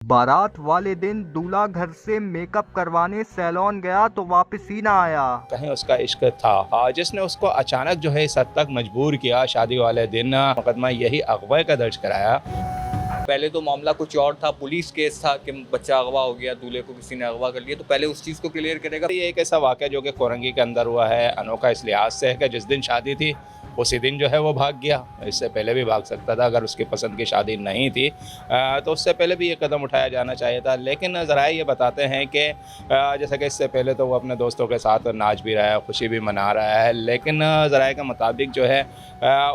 बारात वाले दिन दूल्हा घर से मेकअप करवाने सैलून गया तो वापस ही ना आया। कहीं उसका इश्क था जिसने उसको अचानक जो है इस हद तक मजबूर किया। शादी वाले दिन मुकदमा यही अगवा का दर्ज कराया। पहले तो मामला कुछ और था, पुलिस केस था कि बच्चा अगवा हो गया, दूल्हे को किसी ने अगवा कर लिया, तो पहले उस चीज़ को क्लियर करेगा। ये एक ऐसा वाक़या जो कि कोरंगी के अंदर हुआ है, अनोखा इस लिहाज से है कि जिस दिन शादी थी उसी दिन जो है वो भाग गया। इससे पहले भी भाग सकता था अगर उसकी पसंद की शादी नहीं थी, तो उससे पहले भी ये कदम उठाया जाना चाहिए था। लेकिन ज़रा ये बताते हैं कि जैसा कि इससे पहले तो वो अपने दोस्तों के साथ नाच भी रहा है, खुशी भी मना रहा है, लेकिन ज़राए के मुताबिक जो है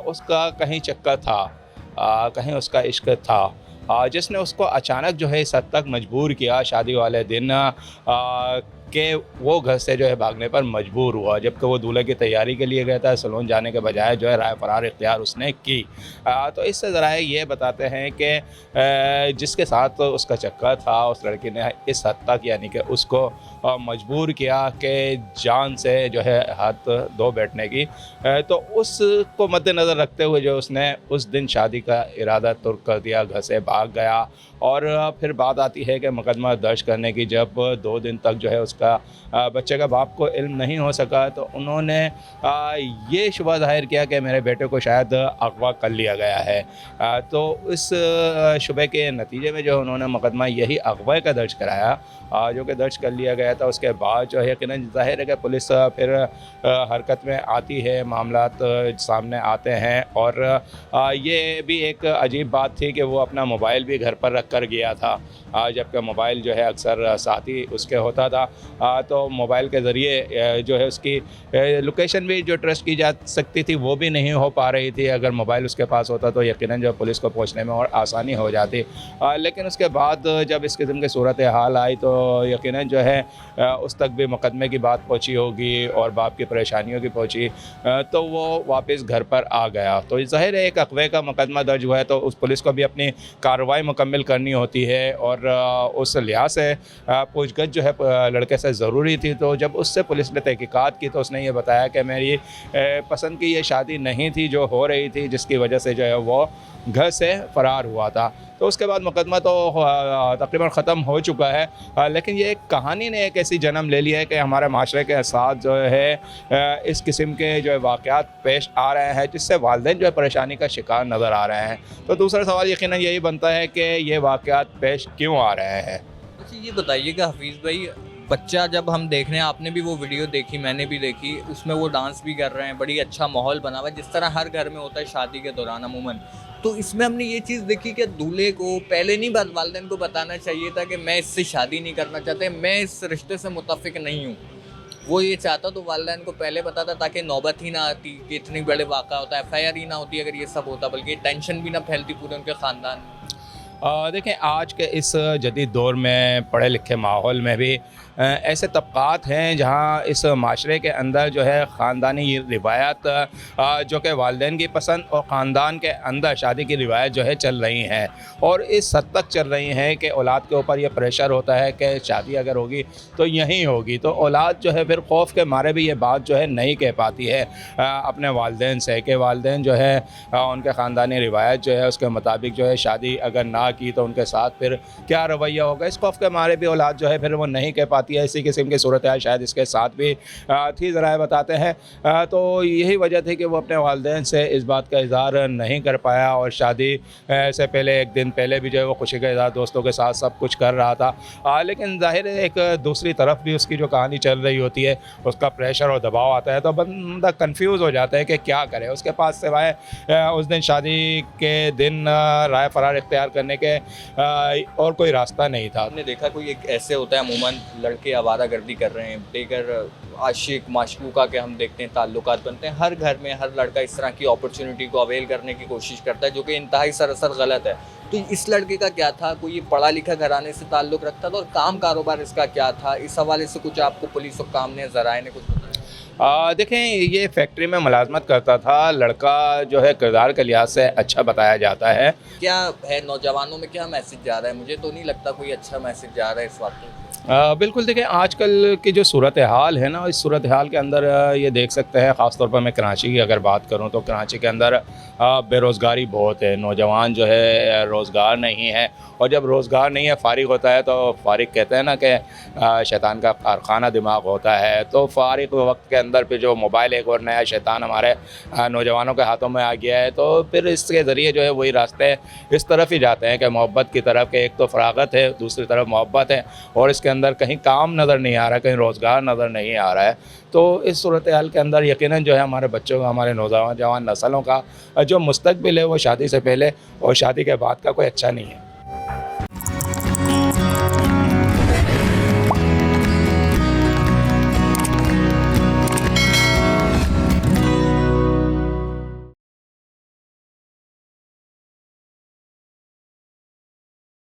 उसका कहीं चक्कर था, कहीं उसका इश्क था जिसने उसको अचानक जो है इस हद तक मजबूर किया शादी वाले दिन कि वो घर से जो है भागने पर मजबूर हुआ। जबकि वो दूल्हे की तैयारी के लिए गया था, सैलून जाने के बजाय जो है राह फरार इख्तियार उसने की। तो इससे ज़रा ये बताते हैं कि जिसके साथ उसका चक्कर था उस लड़की ने इस हद तक यानी कि उसको मजबूर किया कि जान से जो है हाथ धो बैठने की। तो उसको मद्देनज़र रखते हुए जो उसने उस दिन शादी का इरादा तुर्क कर दिया, घर से भाग गया। और फिर बात आती है कि मुकदमा दर्ज करने की, जब 2 दिन तक जो है उसका बच्चे का बाप को इल्म नहीं हो सका तो उन्होंने ये शुबा ज़ाहिर किया कि मेरे बेटे को शायद अगवा कर लिया गया है। तो इस शुबे के नतीजे में जो उन्होंने मुकदमा यही अगवा का दर्ज कराया, जो कि दर्ज कर लिया गया था। उसके बाद जो है यकीनन ज़ाहिर है कि पुलिस फिर हरकत में आती है, मामलात सामने आते हैं। और ये भी एक अजीब बात थी कि वो अपना मोबाइल भी घर पर रख कर गया था, जबकि मोबाइल जो है अक्सर साथ ही उसके होता था। तो मोबाइल के ज़रिए जो है उसकी लोकेशन भी जो ट्रस्ट की जा सकती थी वो भी नहीं हो पा रही थी। अगर मोबाइल उसके पास होता तो यकीनन जो पुलिस को पहुंचने में और आसानी हो जाती। लेकिन उसके बाद जब इस किस्म की सूरत हाल आई तो यकीनन जो है उस तक भी मुकदमे की बात पहुंची होगी और बाप की परेशानियों की पहुंची, तो वो वापस घर पर आ गया। तो ज़ाहिर है एक अगवे का मुकदमा दर्ज हुआ है तो उस पुलिस को भी अपनी कार्रवाई मुकम्मल करनी होती है। और उस लिहाज से पूछगछ जो है लड़के से ज़रूरी थी। तो जब उससे पुलिस ने तहकीकात की तो उसने ये बताया कि मेरी पसंद की ये शादी नहीं थी जो हो रही थी, जिसकी वजह से जो है वो घर से फ़रार हुआ था। तो उसके बाद मुकदमा तो तकरीबन ख़त्म हो चुका है। लेकिन ये एक कहानी ने एक ऐसी जन्म ले लिया है कि हमारे माशरे के साथ जो है इस किस्म के जो है वाक़यात पेश आ रहे हैं जिससे वालिदैन जो है परेशानी का शिकार नज़र आ रहे हैं। तो दूसरा सवाल यकीनन यही बनता है कि ये वाक़यात पेश क्यों आ रहे हैं। अच्छा, ये बताइएगा हफीज़ भाई, बच्चा जब हम देख रहे हैं, आपने भी वो वीडियो देखी, मैंने भी देखी, उसमें वो डांस भी कर रहे हैं, बड़ी अच्छा माहौल बना हुआ है जिस तरह हर घर में होता है शादी के दौरान अमूमन। तो इसमें हमने ये चीज़ देखी कि दूल्हे को पहले नहीं वालिदैन को बताना चाहिए था कि मैं इससे शादी नहीं करना चाहते, मैं इस रिश्ते से मुत्तफ़िक नहीं हूँ। वो ये चाहता तो वालिदैन को पहले बताता ताकि नौबत ही ना आती कि इतनी बड़े वाक़ा होता है, एफआईआर ही ना होती अगर ये सब होता, बल्कि टेंशन भी ना फैलती पूरे उनके ख़ानदान में। देखें आज के इस जदीद दौर में पढ़े लिखे माहौल में भी ऐसे तबक़ात हैं जहाँ इस माशरे के अंदर जो है ख़ानदानी रिवायत जो कि वालिदैन की पसंद और ख़ानदान के अंदर शादी की रिवायत जो है चल रही हैं। और इस हद तक चल रही हैं कि औलाद के ऊपर ये प्रेशर होता है कि शादी अगर होगी तो यहीं होगी। तो औलाद जो है फिर खौफ के मारे भी ये बात जो है नहीं कह पाती है अपने वालिदैन से कि वालिदैन जो है उनके ख़ानदानी रिवायत जो है उसके मुताबिक जो है शादी अगर ना की तो उनके साथ फिर क्या रवैया होगा। इस खौफ के मारे भी औलाद जो है फिर वो नहीं कह पाती है। इसी किस्म की सूरत हाल शायद इसके साथ भी थी, ज़रा बताते हैं। तो यही वजह थी कि वो अपने वालिदैन से इस बात का इज़हार नहीं कर पाया और शादी से पहले एक दिन पहले भी जो है वो खुशी का इज़हार दोस्तों के साथ सब कुछ कर रहा था। लेकिन ज़ाहिर है एक दूसरी तरफ भी उसकी जो कहानी चल रही होती है उसका प्रेशर और दबाव आता है तो बंदा कन्फ्यूज़ हो जाता है कि क्या करे। उसके पास सिवाय उस दिन शादी के दिन राय फरार इख्तियार करने के और कोई रास्ता नहीं था। हमने देखा कोई एक ऐसे होता है अमूमन लड़के आवारागर्दी कर रहे हैं, बेगर आशिक माशूका के हम देखते हैं ताल्लुकात बनते हैं। हर घर में हर लड़का इस तरह की अपॉर्चुनिटी को अवेल करने की कोशिश करता है जो कि इंतहाई सरासर गलत है। तो इस लड़के का क्या था, कोई पढ़ा लिखा घराने से ताल्लुक़ रखता था और काम कारोबार इसका क्या था, इस हवाले से कुछ आपको पुलिस और काम ने ज़राए ने कुछ बताया? देखें ये फैक्ट्री में मुलाजमत करता था लड़का, जो है किरदार के लिहाज से अच्छा बताया जाता है। क्या है नौजवानों में क्या मैसेज जा रहा है? मुझे तो नहीं लगता कोई अच्छा मैसेज जा रहा है इस वक्त। बिल्कुल देखिए, आजकल की जो सूरत हाल है ना, इस सूरत हाल के अंदर ये देख सकते हैं, ख़ास तौर पर मैं कराची की अगर बात करूं तो कराची के अंदर बेरोज़गारी बहुत है। नौजवान जो है रोज़गार नहीं है, और जब रोज़गार नहीं है, फ़ारिग होता है, तो फ़ारिग कहते हैं ना कि शैतान का कारखाना दिमाग होता है। तो फ़ारिग वक्त के अंदर फिर जो मोबाइल एक और नया शैतान हमारे नौजवानों के हाथों में आ गया है, तो फिर इसके ज़रिए जो है वही रास्ते इस तरफ ही जाते हैं कि मोहब्बत की तरफ, के एक तो फ़रागत है, दूसरी तरफ मोहब्बत है, और इसके अंदर कहीं काम नज़र नहीं आ रहा है, कहीं रोज़गार नज़र नहीं आ रहा है। तो इस सूरत हाल के अंदर यकीनन जो है हमारे बच्चों का, हमारे नौजवान नस्लों का जो मुस्तकबिल है वो शादी से पहले और शादी के बाद का कोई अच्छा नहीं है।